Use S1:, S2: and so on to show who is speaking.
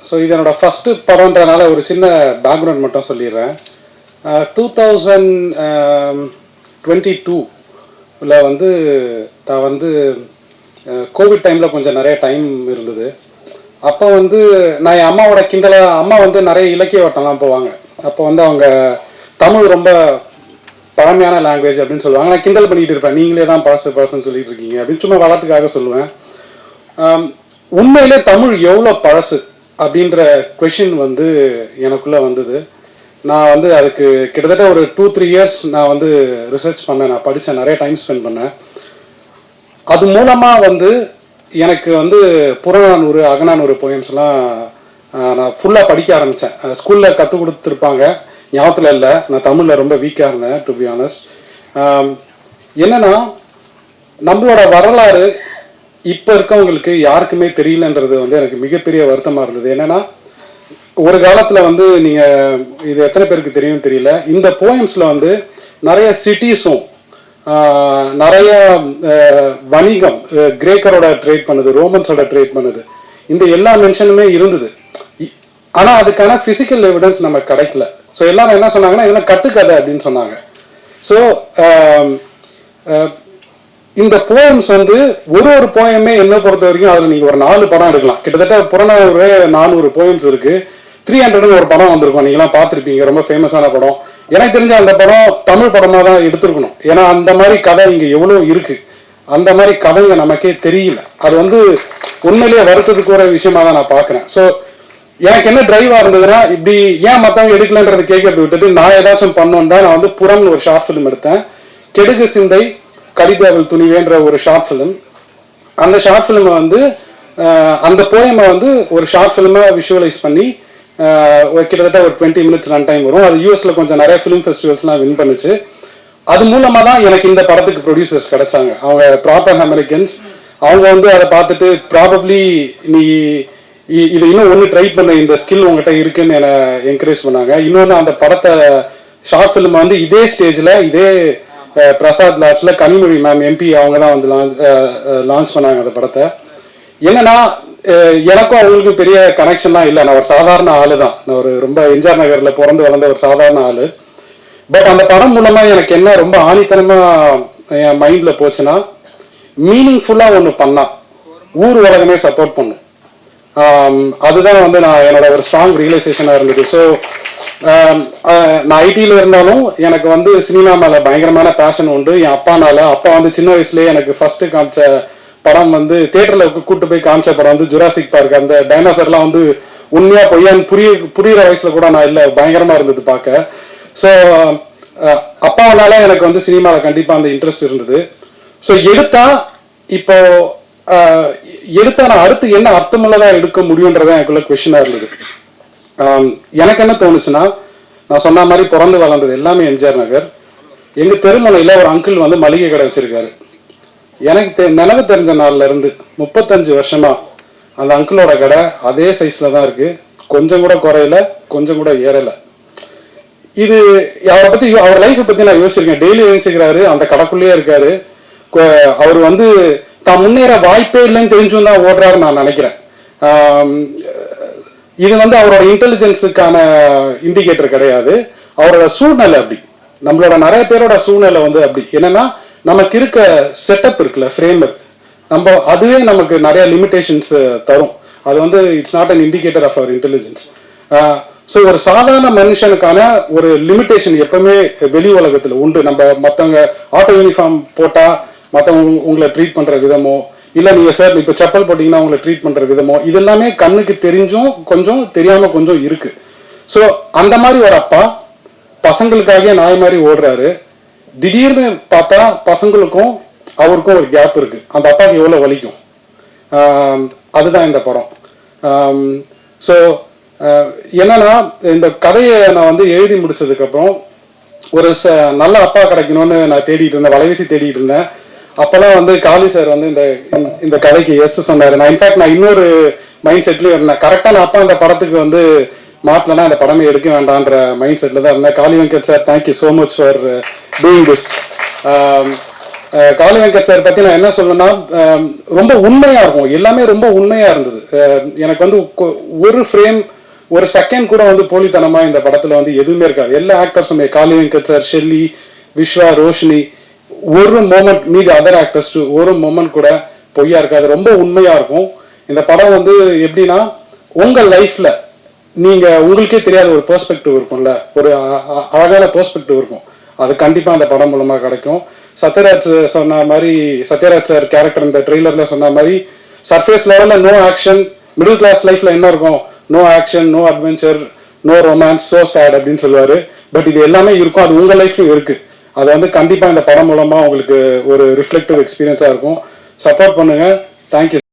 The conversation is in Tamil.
S1: ஸோ இது என்னோட ஃபஸ்ட்டு படம்ன்றனால ஒரு சின்ன பேக்ரவுண்ட் மட்டும் சொல்லிடுறேன். 2022ல் வந்து நான் வந்து கோவிட் டைமில் கொஞ்சம் நிறைய டைம் இருந்தது. அப்போ வந்து நான் என் அம்மாவோட அம்மா வந்து நிறைய இலக்கிய வட்டம்லாம் போவாங்க. அப்போ வந்து அவங்க தமிழ் ரொம்ப பழமையான லாங்குவேஜ் அப்படின்னு சொல்லுவாங்க. நான் கிண்டல் பண்ணிகிட்டு இருப்பேன், நீங்களே தான் பழசுன்னு சொல்லிட்டு இருக்கீங்க அப்படின்னு சும்மா விளையாட்டுக்காக சொல்லுவேன். உண்மையிலே தமிழ் எவ்வளோ பழசு அப்படின்ற கொஷின் வந்து எனக்குள்ளே வந்தது. நான் வந்து அதுக்கு கிட்டத்தட்ட ஒரு 2-3 இயர்ஸ் நான் வந்து ரிசர்ச் பண்ணேன், நான் படித்தேன், நிறைய டைம் ஸ்பெண்ட் பண்ணேன். அது மூலமாக வந்து எனக்கு வந்து புறநானூறு அகநானூறு போயம்ஸ்லாம் நான் ஃபுல்லாக படிக்க ஆரம்பித்தேன். ஸ்கூலில் கற்றுக் கொடுத்துருப்பாங்க, ஞாபகத்தில் இல்லை. நான் தமிழில் ரொம்ப வீக்காக இருந்தேன் டு பி ஆனஸ்ட். என்னென்னா நம்மளோட வரலாறு இப்போ இருக்கவங்களுக்கு யாருக்குமே தெரியலன்றது வந்து எனக்கு மிகப்பெரிய வருத்தமாக இருந்தது. என்னென்னா ஒரு காலத்தில் வந்து நீங்கள் இது எத்தனை பேருக்கு தெரியும் தெரியல, இந்த போயம்ஸில் வந்து நிறைய சிட்டிஸும் நிறைய வணிகம், கிரேக்கரோட ட்ரேட் பண்ணுது, ரோமன்ஸோட ட்ரேட் பண்ணுது, இந்த எல்லா மென்ஷனுமே இருந்தது. ஆனால் அதுக்கான ஃபிசிக்கல் எவிடன்ஸ் நமக்கு கிடைக்கல. ஸோ எல்லாரும் என்ன சொன்னாங்கன்னா இதெல்லாம் கட்டுக்கதை அப்படின்னு சொன்னாங்க. ஸோ இந்த போயம்ஸ் வந்து ஒரு போயமே என்ன பொறுத்த வரைக்கும் அதில் நீங்கள் ஒரு 4 படம் எடுக்கலாம். கிட்டத்தட்ட புறநானூறு 400 போயம்ஸ் இருக்குது. 300 ஒரு படம் வந்திருக்கும், நீங்களாம் பார்த்துருப்பீங்க, ரொம்ப ஃபேமஸான படம். எனக்கு தெரிஞ்ச அந்த படம் தமிழ் படமாக தான் எடுத்துருக்கணும். ஏன்னா அந்த மாதிரி கதை இங்கே எவ்வளோ இருக்குது, அந்த மாதிரி கதைங்க நமக்கே தெரியல. அது வந்து உண்மையிலேயே வருத்தத்துக்கு ஒரு விஷயமா தான் நான் பார்க்குறேன். ஸோ எனக்கு என்ன டிரைவாக இருந்ததுன்னா, இப்படி ஏன் மற்றவங்க எடுக்கலன்றது கேட்கறது விட்டுட்டு நான் ஏதாச்சும் பண்ணோன்னு தான் நான் வந்து புறம்னு ஒரு ஷார்ட் ஃபிலிம் எடுத்தேன். கெடுகு சிந்தை கடிதாவில் துணிவேன்ற ஒரு ஷார்ட் ஃபிலிம். அந்த ஷார்ட் ஃபிலிமை வந்து அந்த போயமை வந்து ஒரு ஷார்ட் ஃபிலிமாக விஷுவலைஸ் பண்ணி கிட்டத்தட்ட ஒரு 20 மினிட்ஸ் ரன் டைம் வரும். அது யூஎஸ்ல கொஞ்சம் நிறைய ஃபிலிம் ஃபெஸ்டிவல்ஸ்லாம் வின் பண்ணுச்சு. அது மூலமாக தான் எனக்கு இந்த படத்துக்கு ப்ரொடியூசர்ஸ் கிடைச்சாங்க. அவங்க ப்ராப்பர் அமெரிக்கன்ஸ். அவங்க வந்து அதை பார்த்துட்டு ப்ராபப்ளி நீ இது இன்னும் ஒன்று ட்ரை பண்ண, இந்த ஸ்கில் உங்கள்கிட்ட இருக்குன்னு என்னை என்கரேஜ் பண்ணாங்க. இன்னொன்று அந்த படத்தை ஷார்ட் ஃபிலிமை வந்து இதே ஸ்டேஜில் இதே பிரசாத் லாட்ஸில் கனிமொழி மேம் எம்பி அவங்க தான் வந்து லான்ச் பண்ணாங்க அந்த படத்தை. என்னன்னா எனக்கும் அவங்களுக்கும் பெரிய கனெக்ஷன்லாம் இல்லை. நான் ஒரு சாதாரண ஆள் தான். நான் ஒரு ரொம்ப எம்ஜிஆர் நகரில் பிறந்து வளர்ந்த ஒரு சாதாரண ஆள். பட் அந்த படம் மூலமாக எனக்கு என்ன ரொம்ப ஆணித்தனமாக என் மைண்டில் போச்சுன்னா, மீனிங்ஃபுல்லாக ஒன்று பண்ணால் ஊர் உலகமே சப்போர்ட் பண்ணும். அதுதான் வந்து நான் என்னோட ஒரு ஸ்ட்ராங் ரியலைசேஷனாக இருந்தது. ஸோ நான் ஐடியில் இருந்தாலும் எனக்கு வந்து சினிமா மேலே பயங்கரமான பேஷன் உண்டு. என் அப்பா வந்து சின்ன வயசுலேயே எனக்கு ஃபஸ்ட்டு காமிச்ச படம் வந்து தியேட்டரில் கூப்பிட்டு போய் காமிச்ச படம் வந்து ஜுராசிக் பார்க். அந்த டைனோசர்லாம் வந்து உண்மையாக பொய்யான்னு புரியுற வயசில் கூட நான் இல்லை, பயங்கரமாக இருந்தது பார்க்க. ஸோ அப்பாவனால எனக்கு வந்து சினிமாவில் கண்டிப்பாக அந்த இன்ட்ரெஸ்ட் இருந்தது. ஸோ எடுத்தா நான் அடுத்து என்ன அர்த்தமுள்ளதாக எடுக்க முடியுன்றதான் எனக்குள்ள கொஷினாக இருந்தது. எனக்கு என்ன தோணுச்சுன்னா, நான் சொன்ன மாதிரி பிறந்து வளர்ந்தது எல்லாமே எம்ஜிஆர் நகர். எங்கள் தெருமலையில் ஒரு அங்கிள் வந்து மளிகை கடை வச்சுருக்காரு. எனக்கு நினைவு தெரிஞ்ச நாள்ல இருந்து 35 வருஷமா அந்த அங்கிளோட கடை அதே சைஸ்ல தான் இருக்கு. கொஞ்சம் கூட குறையல, கொஞ்சம் கூட ஏறல. இது அவரை பத்தி, அவர் லைஃப்பை பத்தி நான் யோசிச்சிருக்கேன். டெய்லி எழுச்சிக்கிறாரு, அந்த கடைக்குள்ளேயே இருக்காரு. அவர் வந்து தான் முன்னேற வாய்ப்பே இல்லைன்னு தெரிஞ்சும் தான் ஓடுறாரு நான் நினைக்கிறேன். இது வந்து அவரோட இன்டெலிஜென்ஸுக்கான இண்டிகேட்டர் கிடையாது, அவரோட சூழ்நிலை அப்படி. நம்மளோட நிறைய பேரோட சூழ்நிலை வந்து அப்படி. என்னன்னா நமக்கு இருக்க செட்டப் இருக்குல்ல, ஃப்ரேம் ஒர்க், அதுவே நமக்கு நிறைய லிமிடேஷன்ஸ் தரும். அது வந்து it's not an indicator of our intelligence. So ஒரு சாதாரண மனுஷனுக்கான ஒரு லிமிடேஷன் எப்பவுமே வெளி உலகத்தில் உண்டு. நம்ம மற்றவங்க ஆட்டோ யூனிஃபார்ம் போட்டால் மற்றவங்க உங்களை ட்ரீட் பண்ணுற விதமோ, இல்லை நீங்கள் சார் இப்போ செப்பல் போட்டிங்கன்னா உங்களை ட்ரீட் பண்ணுற விதமோ, இது எல்லாமே கண்ணுக்கு தெரிஞ்சும் கொஞ்சம் தெரியாமல் கொஞ்சம் இருக்குது. ஸோ அந்த மாதிரி ஒரு அப்பா பசங்களுக்காக நாய் மாதிரி ஓடுறாரு. திடீர்னு பார்த்தா பசங்களுக்கும் அவருக்கும் ஒரு கேப் இருக்குது. அந்த அப்பாவுக்கு எவ்வளோ வலிக்கும். அதுதான் இந்த படம். ஸோ என்னன்னா, இந்த கதையை நான் வந்து எழுதி முடிச்சதுக்கப்புறம் ஒரு நல்ல அப்பா கிடைக்கணும்னு நான் தேடிட்டு இருந்தேன், வலைவீசி தேடிட்டு இருந்தேன். அப்போல்லாம் வந்து காளி சார் வந்து இந்த கதைக்கு எஸ் சொன்னார். நான் இன்ஃபேக்ட் நான் இன்னொரு மைண்ட் செட்லேயும் இருந்தேன். கரெக்டாக நான் அப்பா அந்த படத்துக்கு வந்து மாட்டலன்னா அந்த படமே எடுக்க வேண்டான்ற மைண்ட் செட்டில் தான் இருந்தேன். Kali Venkat sir, thank you so much for doing this. Kali Venkat sir பற்றி நான் என்ன சொல்லணும்னா, ரொம்ப உண்மையாக இருக்கும், எல்லாமே ரொம்ப உண்மையாக இருந்தது. எனக்கு வந்து ஒரு ஃப்ரேம் ஒரு செகண்ட் கூட வந்து போலித்தனமா இந்த படத்துல வந்து எதுவுமே இருக்காது. எல்லா ஆக்டர்ஸுமே காளி வெங்கட் சார், ஷெல்லி, விஸ்வா, ரோஷினி, ஒரு மொமெண்ட் மீதி அதர் ஆக்டர்ஸ் ஒரு மொமெண்ட் கூட பொய்யா இருக்காது. ரொம்ப உண்மையா இருக்கும். இந்த படம் வந்து எப்படின்னா உங்க லைஃப்ல நீங்க உங்களுக்கே தெரியாத ஒரு பெர்ஸ்பெக்டிவ் இருக்கும்ல, ஒரு அழகான பெர்ஸ்பெக்டிவ் இருக்கும். அது கண்டிப்பா அந்த படம் மூலமா கிடைக்கும். சத்யராஜ் சொன்ன மாதிரி, சத்யராஜ் சார் கேரக்டர் இந்த ட்ரெய்லர்ல சொன்ன மாதிரி சர்ஃபேஸ் லெவல்ல நோ ஆக்ஷன், மிடில் கிளாஸ் லைஃப்ல என்ன இருக்கும், no action, no adventure, no romance, so sad அப்படின்னு சொல்லுவாரு. பட் இது எல்லாமே இருக்கும், அது உங்க லைஃப்லயும் இருக்கு. அது வந்து கண்டிப்பா இந்த படம் மூலமா உங்களுக்கு ஒரு ரிஃப்ளெக்டிவ் எக்ஸ்பீரியன்ஸா இருக்கும். சப்போர்ட் பண்ணுங்க. தேங்க்யூ.